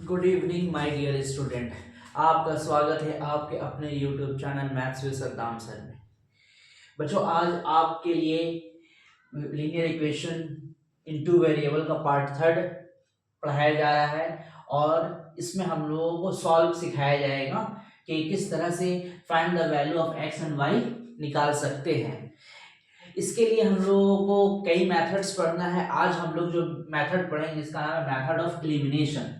Good evening my dear student. आपका स्वागत है आपके अपने YouTube channel maths with Saddam sir में। बच्चों, आज आपके लिए linear equation in two variable का पार्ट थर्ड पढ़ाया जा रहा है और इसमें हम लोगों को सॉल्व सिखाया जाएगा कि किस तरह से find the value of x and y निकाल सकते हैं। इसके लिए हम लोगों को कई मेथड्स पढ़ना है। आज हम लोग जो मेथड पढ़ेंगे इसका नाम है method of elimination.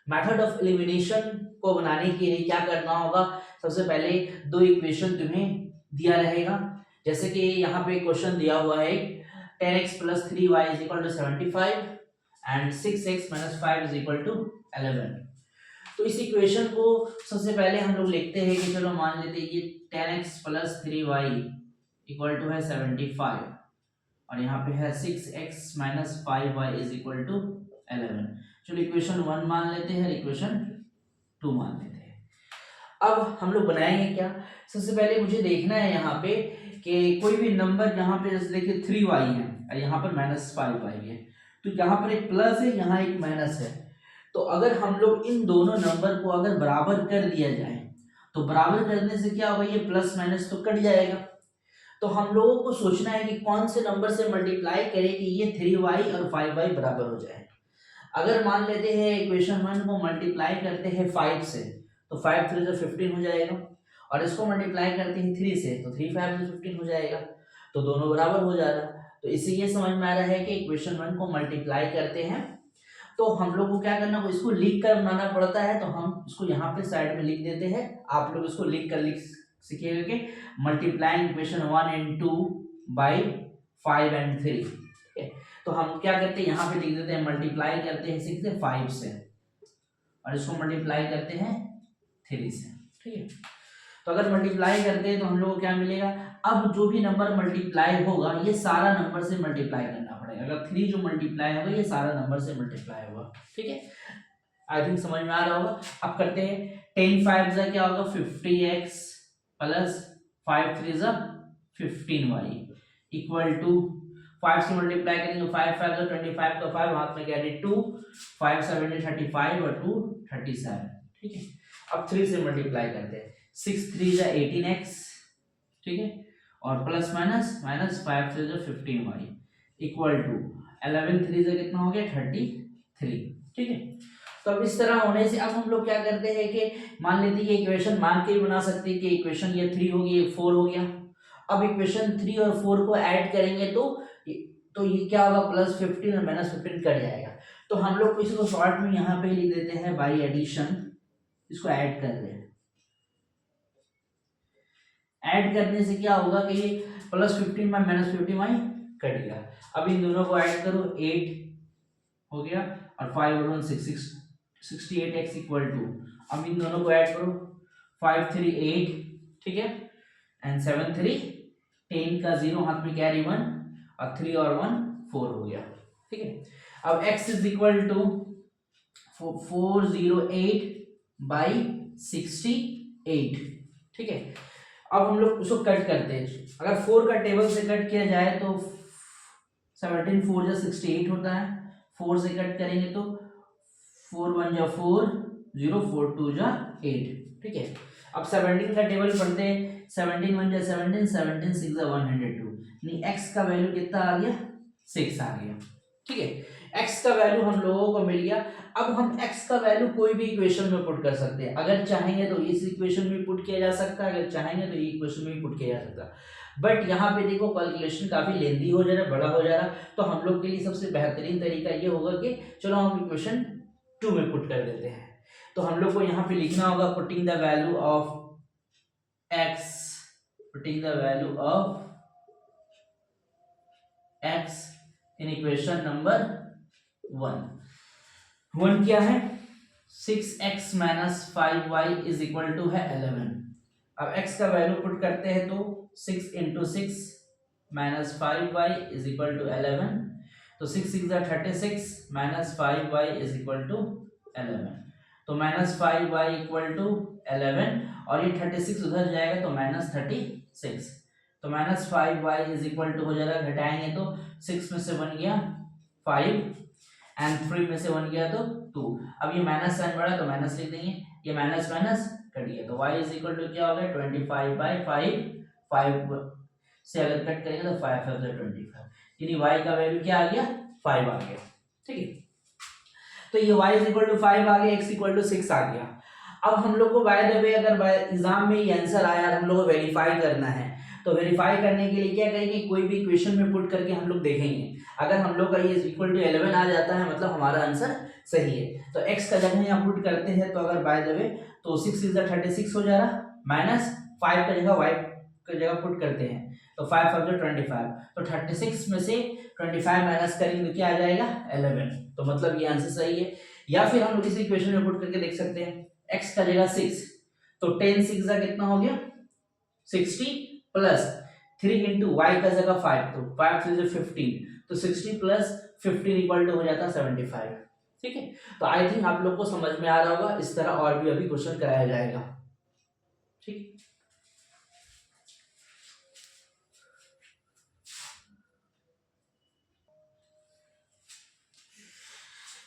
Method of elimination को बनाने के लिए क्या करना होगा, सबसे पहले दो इक्वेशन तुम्हें दिया रहेगा। जैसे कि यहाँ पे क्वेश्चन दिया हुआ है 10x + 3y = 75 एंड 6x - 5 = 11। तो इस इक्वेशन को सबसे पहले हम लोग लिखते हैं कि चलो मान लेते हैं कि 10x + 3y = 75 और यहाँ पे है 6x - 5y = 11। चलो इक्वेशन 1 मान लेते हैं, इक्वेशन 2 मान लेते हैं। अब हम लोग बनाएंगे क्या, सबसे पहले मुझे देखना है यहाँ पे कि कोई भी नंबर यहाँ पे जैसे देखिए 3y है और यहाँ पर -5y है, तो यहाँ पर एक प्लस है, यहाँ एक माइनस है। तो अगर हम लोग इन दोनों नंबर को अगर बराबर कर दिया जाए तो बराबर करने से क्या होगा, ये प्लस माइनस तो कट जाएगा। तो हम लोगों को सोचना है कि कौन से नंबर से मल्टीप्लाई करें कि ये 3y और 5y बराबर हो जाए। अगर मान लेते हैं इक्वेशन 1 को मल्टीप्लाई करते हैं 5 से तो 5 3 से 15 हो जाएगा और इसको मल्टीप्लाई करते हैं 3 से तो 3 5 से 15 हो जाएगा, तो दोनों बराबर हो जा रहा। तो इससे ये समझ में आ रहा है कि इक्वेशन 1 को मल्टीप्लाई करते हैं तो हम लोग को क्या करना है, इसको लिख कर बनाना पड़ता है। तो हम इसको यहाँ पे साइड में लिख देते हैं, आप लोग इसको लिख सीखिएगा कि multiplying equation 1 and 2 by 5 and 3। तो हम क्या करते हैं, यहाँ पे लिख देते हैं मल्टीप्लाई करते हैं 6 से 5 से और इसको मल्टीप्लाई करते हैं 3 से। ठीक है, तो अगर मल्टीप्लाई करते हैं तो हम लोग को क्या मिलेगा, अब जो भी नंबर मल्टीप्लाई होगा ये सारा नंबर से मल्टीप्लाई करना पड़ेगा। अगर 3 जो मल्टीप्लाई होगा ये सारा नंबर से मल्टीप्लाई होगा। ठीक है, आई थिंक समझ में आ रहा होगा। अब करते हैं 10 5 से क्या होगा 50x प्लस 5 3 से 15y इक्वल टू 5 से मल्टीप्लाई करेंगे 5 5 से 25 का 5 हाथ में कैरी 2 5 7 35 और 2 37। ठीक है, अब 3 से मल्टीप्लाई करते हैं 6 3 से 18x। ठीक है, और प्लस माइनस माइनस 5 3 से 15y इक्वल टू 11 3 से कितना हो गया 33। ठीक है, तो अब इस तरह होने से अब हम लोग क्या करते हैं कि मान लेते हैं ये इक्वेशन मान के भी बना सकते हैं कि इक्वेशन ये 3 होगी ये 4 हो गया। अब इक्वेशन 3 और 4 को ऐड करेंगे तो ये क्या होगा, +15 और -15 कट जाएगा। तो हम लोग इसको शॉर्ट में यहाँ पे लिख देते हैं बाई एडिशन, इसको ऐड कर रहे हैं। ऐड करने से क्या होगा कि ये +15 में -15 कट गया। अब इन दोनों को ऐड करो 8 हो गया और 5 और 1 6 68x इक्वल टू, अब इन दोनों को ऐड करो 5 3 8। ठीक है, एंड 7 3 10 का 0 हाथ में कैरी 1 और 3 और 1 4 हो गया। ठीक है, अब x is equal to 408 by 68। ठीक है, अब हम लोग उसको कट करते हैं। अगर 4 का टेबल से कट किया जाए तो 17 4 जा 68 होता है, 4 से कट करेंगे तो 4 1 जा 4 0 4 2 जा 8। ठीक है, अब 17 का टेबल पढ़ते हैं 17 1 जा 17 17 6 जा 102, यानी x का वैल्यू कितना आ गया 6 आ गया। ठीक है, x का वैल्यू हम लोगों को मिल गया। अब हम x का वैल्यू कोई भी इक्वेशन में पुट कर सकते हैं। अगर चाहेंगे तो इस इक्वेशन में पुट किया जा सकता है, अगर चाहेंगे तो ये इक्वेशन में भी पुट किया जा सकता है। बट यहाँ पे देखो कैलकुलेशन काफी लेंदी हो जा रहा है, बड़ा हो जा रहा है। तो हम लोग के लिए सबसे बेहतरीन तरीका ये होगा कि चलो हम इक्वेशन 2 में पुट कर देते हैं। तो हम लोग को यहाँ पे लिखना होगा putting the value of x, putting the value of x in equation number 1 क्या है 6x - 5y is equal to है 11। अब x का वैल्यू पुट करते हैं तो 6 × 6 - 5y इज इक्वल टू 11। तो 6 6 जा 36 - 5y इज इक्वल टू 11। तो -5y इक्वल टू 11 और ये 36 उधर जाएगा तो -36। तो -5y इज इक्वल टू हो जाएगा, घटाएंगे तो 6 में से 1 गया 5 एंड 3 में से 1 गया तो 2। अब ये माइनस साइन बढ़ा तो माइनस लिख देंगे, ये माइनस माइनस कट गया तो y इज इक्वल टू क्या हो गया 25/5। 5 से अगर कट करेंगे तो 5 5 25, यानी y का वैल्यू क्या आ गया 5 आ गया। ठीक है, तो ये y इज इक्वल टू 5 आ गया, x इक्वल टू 6 आ गया। अब हम लोग को बाय द वे अगर एग्जाम में ये आंसर आया हम लोग को वेरीफाई करना है, तो वेरीफाई करने के लिए क्या करेंगे, कोई भी क्वेश्चन में पुट करके हम लोग देखेंगे। अगर हम लोग का ये इक्वल टू 11 आ जाता है मतलब हमारा आंसर सही है। तो x का जगह यहाँ पुट करते हैं, तो अगर बाय द वे तो 6 इज 36 हो जा रहा, माइनस 5 का जगह y का जगह पुट करते हैं तो 5 5 25, तो 36 में से 25 माइनस करेंगे तो क्या आ जाएगा 11, तो मतलब ये आंसर सही है। या फिर हम लोग इसी इक्वेशन में पुट करके देख सकते हैं, x का जगह 6 तो 10 6 का कितना हो गया 60 प्लस 3 इंटू वाई का जगह 5 तो 5 से 15 तो 60 प्लस 15 इक्वल टू हो जाता 75। ठीक है, तो आई थिंक आप लोग को समझ में आ रहा होगा, इस तरह और भी अभी क्वेश्चन कराया जाएगा। ठीक,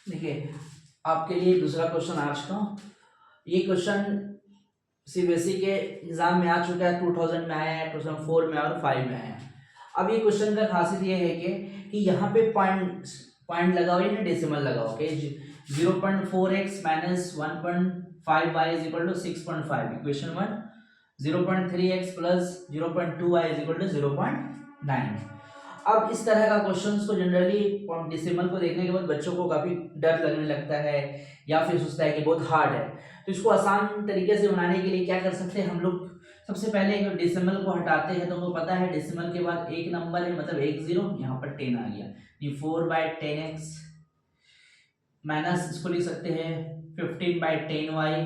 देखिए आपके लिए दूसरा क्वेश्चन आज का, ये क्वेश्चन सीबीएसई के एग्जाम में आ चुका है, 2000 में आया है, 2004 में और 5 में आया है। अब ये क्वेश्चन का खासियत ये है कि यहाँ पे पॉइंट लगाओ या डेसिमल लगाओ कि 0.4x minus 1.5y is equal to 6.5, equation 1 0.3x plus 0.2y is equal to 0.9। अब इस तरह का क्वेश्चंस को जनरली डेसिमल को देखने के बाद बच्चों को काफी डर लगने लगता है या फिर सोचता है कि बहुत हार्ड है, तो इसको आसान तरीके से बनाने के लिए क्या कर सकते हैं हम लोग, सबसे पहले डेसिमल को हटाते हैं। तो हमको पता है डेसिमल के बाद एक नंबर है मतलब 1 0, यहाँ पर 10 आ गया, ये 4/10x माइनस इसको लिख सकते हैं 15/10y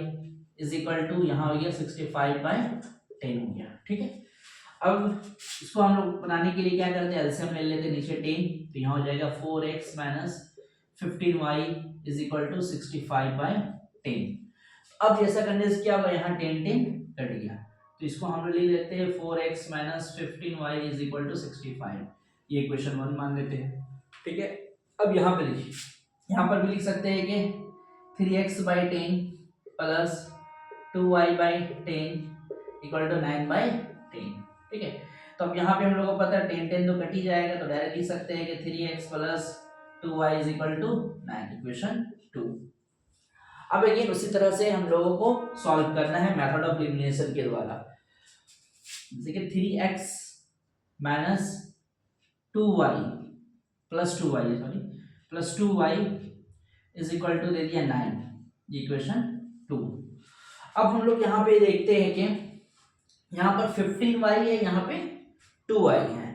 इज इक्वल टू यहाँ हो गया 65/10 हो गया। ठीक है, अब इसको हम लोग बनाने के लिए क्या करते हैं, एलसीएम ले लेते हैं, नीचे 10 तो यहाँ हो जाएगा 4x minus 15y is equal to 65/10। अब जैसा करने से क्या होगा, यहाँ 10 10 कट गया तो इसको हम लोग ले लेते हैं 4x minus 15y is equal to 65, ये इक्वेशन 1 मान लेते हैं। ठीक है, अब यहाँ पे लिखिए, यहाँ पर भी लिख सकते हैं कि 3x/10 plus 2y/10 equal to 9/10। ठीक है, तो अब यहाँ पे हम लोग को पता है 10 10 तो कट ही जाएगा, तो डायरेक्ट लिख सकते हैं कि 3x plus 2y is equal to 9, equation 2। अब अगेन उसी तरह से हम लोगों को सॉल्व करना है मेथड ऑफ एलिमिनेशन के द्वारा। जैसे कि 3x minus 2y plus 2y plus 2y is equal to दे दिया 9, ये इक्वेशन 2। अब हम लोग यहाँ पे देखते हैं कि यहाँ पर 15y है, यहाँ पे 2y है,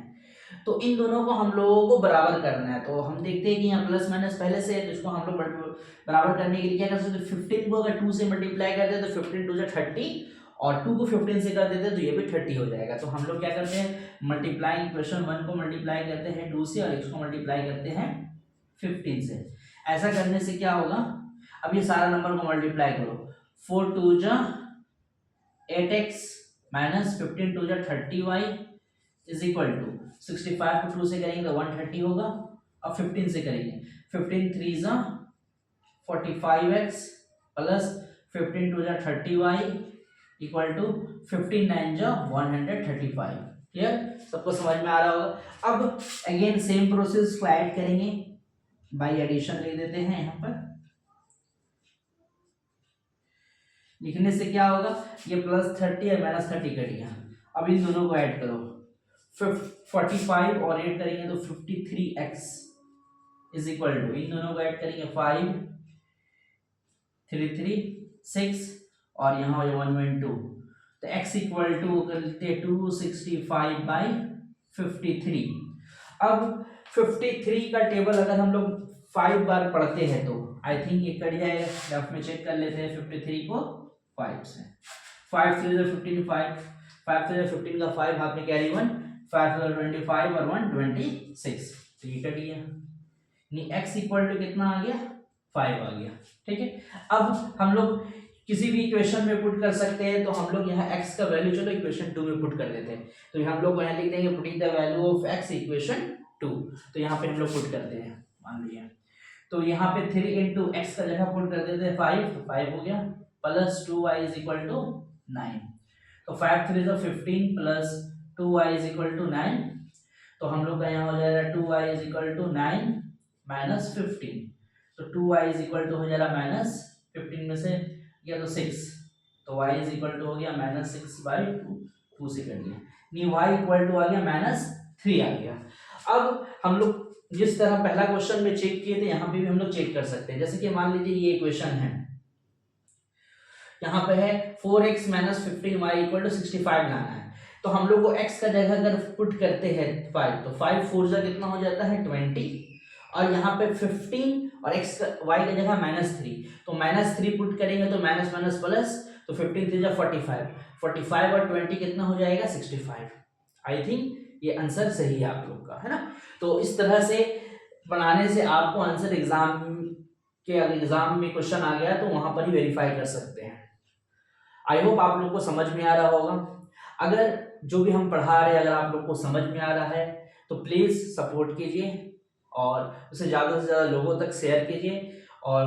तो इन दोनों को हम लोगों को बराबर करना है। तो हम देखते हैं कि यहाँ प्लस माइनस पहले से है, तो इसको हम लोग बराबर करने के लिए क्या कर सकते हैं, 15 को अगर 2 से मल्टीप्लाई कर दे तो 15 2 30 और 2 को 15 से कर देते तो ये भी 30 हो जाएगा। तो हम लोग क्या करते हैं, मल्टीप्लाई इक्वेशन 1 को मल्टीप्लाई करते हैं 2 से और x को मल्टीप्लाई करते हैं 15 से। ऐसा करने से क्या होगा, अब ये सारा नंबर को मल्टीप्लाई करो, 4 2 8x minus 15 2 30y is equal to 65 को 2 से करेंगे तो 130 होगा। अब 15 से करेंगे, 15 3 45x plus 15 2 30y equal to 15 9 135। Clear, सबको समझ में आ रहा होगा। अब अगेन सेम प्रोसेस को ऐड करेंगे, बाय एडिशन लिख देते हैं यहाँ पर, लिखने से क्या होगा, ये प्लस 30 और माइनस 30 कट गया। अब इन दोनों को ऐड करो, 45 और ऐड करेंगे तो 53x इज इक्वल टू, इन दोनों को ऐड करेंगे 5 3 3 6 और यहाँ हो 1 तो x इक्वल टू कर लेते हैं 265/53। अब 53 का टेबल अगर हम लोग 5 बार पढ़ते हैं तो आई थिंक ये कट जाएगा, ग्राफ में चेक कर लेते हैं 53 को 5 से, 5 3 15 5 3 15 का 5 हाथ में कैरी 1 5 25 और 1 26, तो ये कट गया, यानी x इक्वल टू कितना आ गया 5 आ गया। ठीक है, अब हम लोग किसी भी इक्वेशन में पुट कर सकते हैं, तो हम लोग यहाँ x का वैल्यू चलो इक्वेशन 2 में पुट कर देते हैं, तो हम लोग यहाँ लिख देंगे putting the value of x equation 2, तो यहाँ पे हम लोग पुट करते हैं, मान लिया तो यहाँ पे 3 इंटू एक्स का जगह पुट कर देते हैं 5, तो 5 हो गया, plus 2y is equal to 9। तो 5 3 जो 15 plus 2y is equal to 9। तो हम लोग का यहाँ हो जाएगा 2y is equal to 9 minus 15। तो 2y इज इक्वल टू हो जाएगा माइनस 15 में से गया तो 6, तो y इज इक्वल टू हो गया माइनस 6/2, 2 से कर दिया, नहीं y इक्वल टू आ गया माइनस 3 आ गया। अब हम लोग जिस तरह पहला क्वेश्चन में चेक किए थे यहाँ पे भी हम लोग चेक कर सकते हैं। जैसे कि मान लीजिए ये इक्वेशन है, यहाँ पे है 4x minus 15y equal to 65 लाना है। तो हम लोग को x का जगह अगर पुट करते हैं 5, तो 5 4 जा कितना हो जाता है 20, और यहाँ पे 15 और x का y का जगह -3, तो -3 पुट करेंगे तो माइनस माइनस प्लस, तो 15 3 जा 45 और 20 कितना हो जाएगा 65। आई थिंक ये आंसर सही है आप लोग का, है ना। तो इस तरह से बनाने से आपको आंसर एग्जाम में क्वेश्चन आ गया तो वहां पर ही वेरीफाई कर सकते हैं। आई होप आप लोग को समझ में आ रहा होगा। अगर जो भी हम पढ़ा रहे हैं अगर आप लोग को समझ में आ रहा है तो प्लीज सपोर्ट कीजिए और उसे ज़्यादा से ज़्यादा लोगों तक शेयर कीजिए, और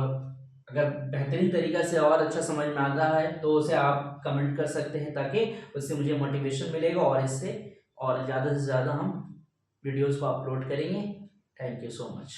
अगर बेहतरीन तरीका से और अच्छा समझ में आता है तो उसे आप कमेंट कर सकते हैं, ताकि उससे मुझे मोटिवेशन मिलेगा और इससे और ज़्यादा से ज़्यादा हम वीडियोस को अपलोड करेंगे। Thank you so much.